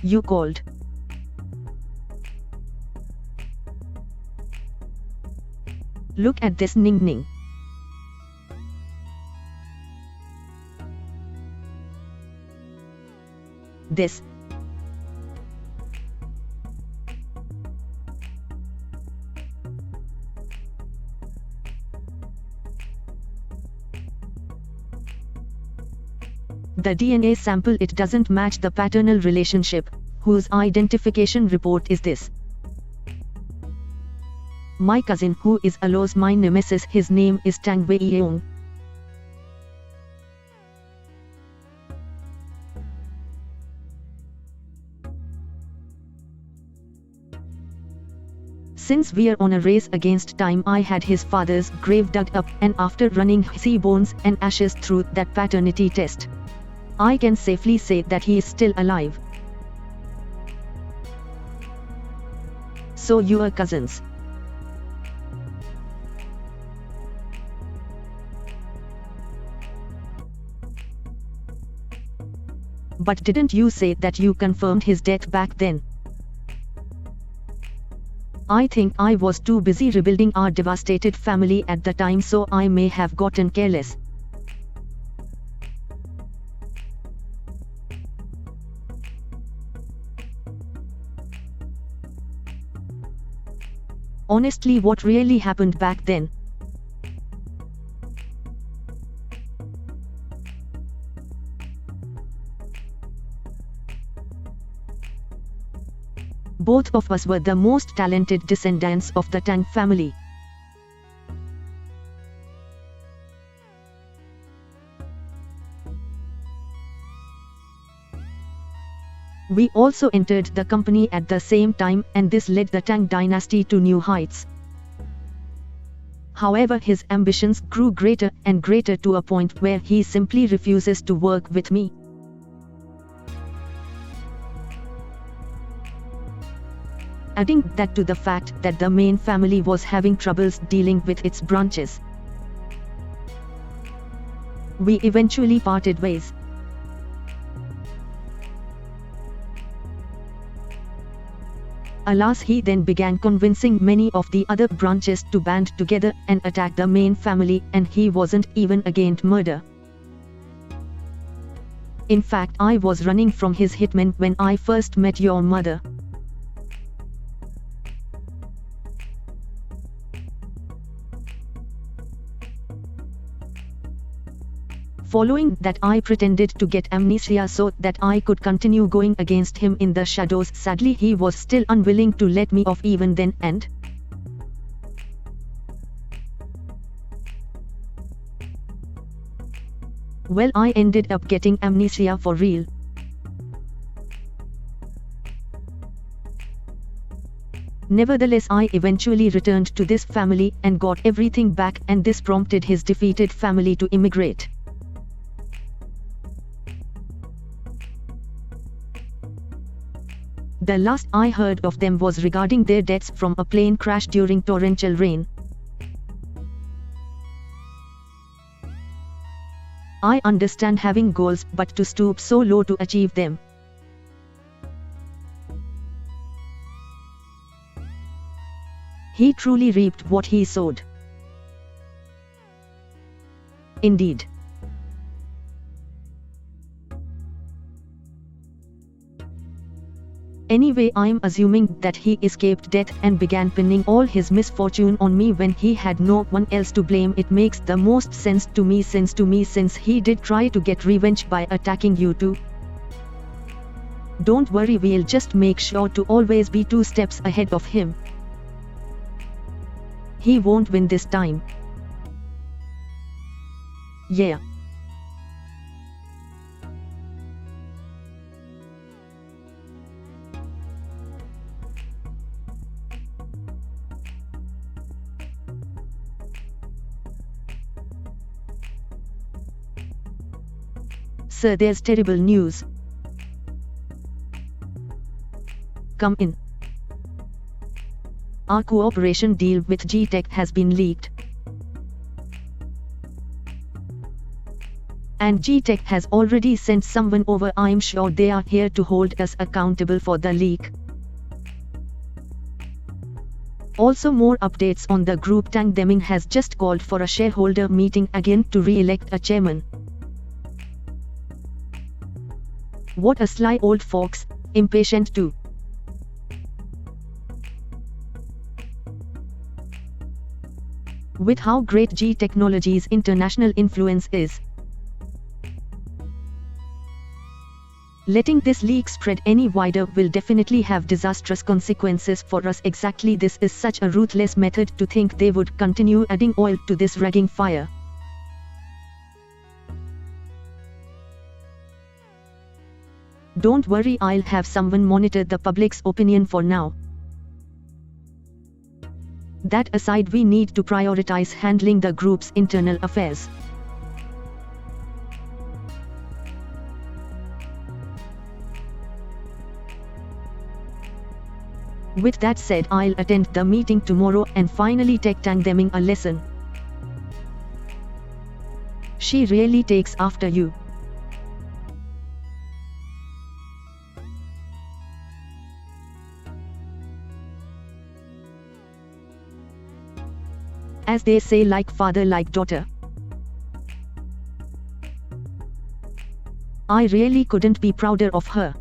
You called. Look at this Ning Ning. This. The DNA sample, it doesn't match the paternal relationship. Whose identification report is this? My cousin, who is always my nemesis, his name is Tang Wei Yeong. Since we're on a race against time, I had his father's grave dug up, and after running sea bones and ashes through that paternity test, I can safely say that he is still alive. So you are cousins. But didn't you say that you confirmed his death back then? I think I was too busy rebuilding our devastated family at the time, so I may have gotten careless. Honestly, what really happened back then? Both of us were the most talented descendants of the Tang family. We also entered the company at the same time, and this led the Tang dynasty to new heights. However, his ambitions grew greater and greater to a point where he simply refuses to work with me. Adding that to the fact that the main family was having troubles dealing with its branches, we eventually parted ways. Alas, he then began convincing many of the other branches to band together and attack the main family, and he wasn't even against murder. In fact, I was running from his hitmen when I first met your mother. Following that, I pretended to get amnesia so that I could continue going against him in the shadows. Sadly, he was still unwilling to let me off even then, and well, I ended up getting amnesia for real. Nevertheless, I eventually returned to this family and got everything back, and this prompted his defeated family to immigrate. The last I heard of them was regarding their deaths from a plane crash during torrential rain. I understand having goals, but to stoop so low to achieve them. He truly reaped what he sowed. Indeed. Anyway, I'm assuming that he escaped death and began pinning all his misfortune on me when he had no one else to blame. It makes the most sense to me since he did try to get revenge by attacking you too. Don't worry, we'll just make sure to always be 2 steps ahead of him. He won't win this time. Yeah. Sir, there's terrible news. Come in. Our cooperation deal with G-Tech has been leaked. And G-Tech has already sent someone over. I'm sure they are here to hold us accountable for the leak. Also, more updates on the group. Tang Deming has just called for a shareholder meeting again to re-elect a chairman. What a sly old fox, impatient too. With how great G Technology's international influence is, letting this leak spread any wider will definitely have disastrous consequences for us. Exactly, this is such a ruthless method. To think they would continue adding oil to this raging fire. Don't worry, I'll have someone monitor the public's opinion for now. That aside, we need to prioritize handling the group's internal affairs. With that said, I'll attend the meeting tomorrow and finally take Tang Deming a lesson. She really takes after you. As they say, like father, like daughter. I really couldn't be prouder of her.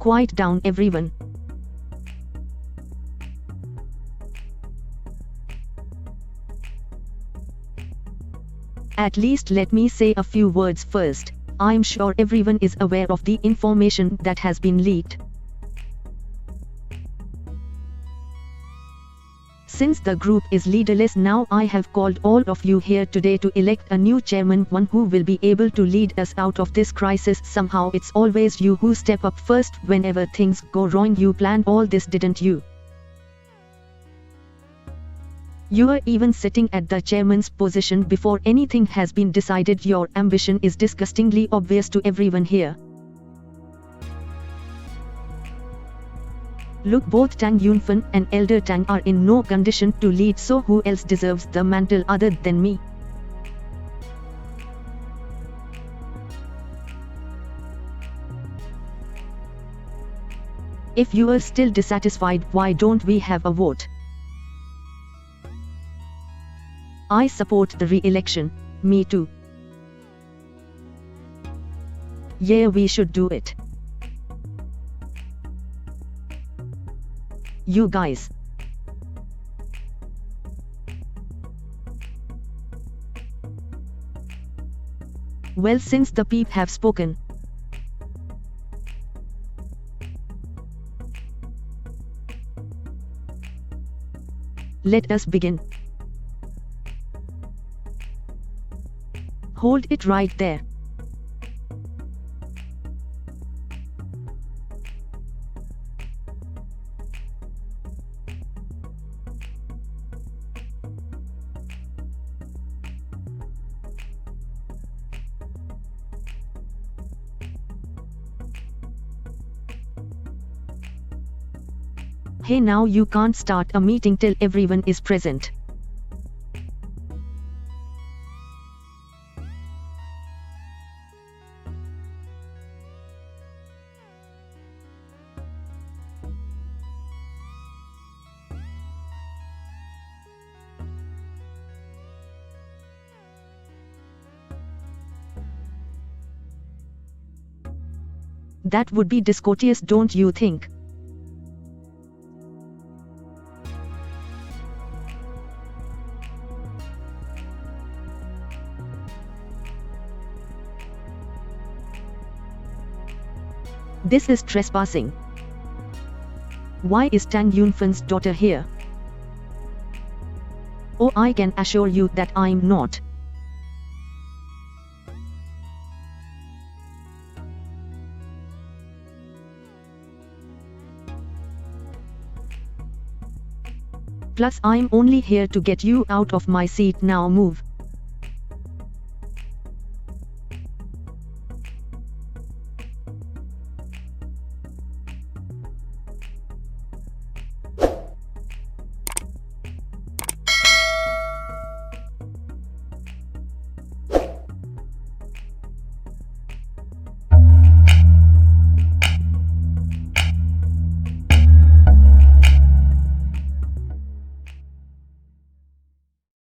Quiet down, everyone. At least let me say a few words first. I'm sure everyone is aware of the information that has been leaked. Since the group is leaderless now, I have called all of you here today to elect a new chairman, one who will be able to lead us out of this crisis. Somehow it's always you who step up first whenever things go wrong. You planned all this, didn't you? You are even sitting at the chairman's position before anything has been decided. Your ambition is disgustingly obvious to everyone here. Look, both Tang Yunfen and Elder Tang are in no condition to lead, so who else deserves the mantle other than me? If you are still dissatisfied, why don't we have a vote? I support the re-election. Me too. Yeah, we should do it. You guys. Well, since the peep have spoken, let us begin. Hold it right there. Hey, now you can't start a meeting till everyone is present. That would be discourteous, don't you think? This is trespassing. Why is Tang Yunfen's daughter here? Oh, I can assure you that I'm not. Plus I'm only here to get you out of my seat. Now move.